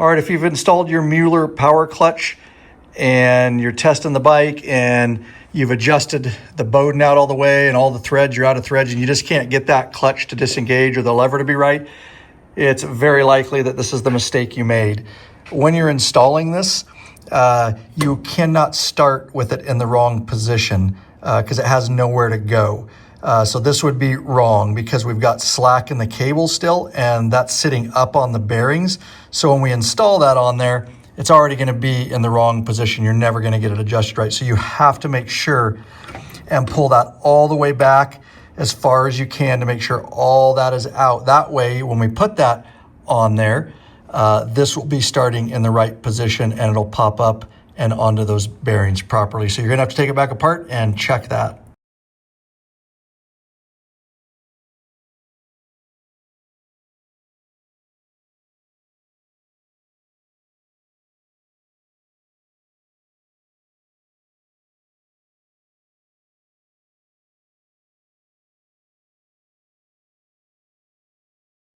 All right, if you've installed your Mueller Power Clutch and you're testing the bike and you've adjusted the Bowden out all the way and all the threads, you're out of threads, and you just can't get that clutch to disengage or the lever to be right, it's very likely that this is the mistake you made. When you're installing this, you cannot start with it in the wrong position because it has nowhere to go. So this would be wrong because we've got slack in the cable still, and that's sitting up on the bearings. So when we install that on there, it's already going to be in the wrong position. You're never going to get it adjusted right. So you have to make sure and pull that all the way back as far as you can to make sure all that is out. That way, when we put that on there, this will be starting in the right position and it'll pop up and onto those bearings properly. So you're going to have to take it back apart and check that.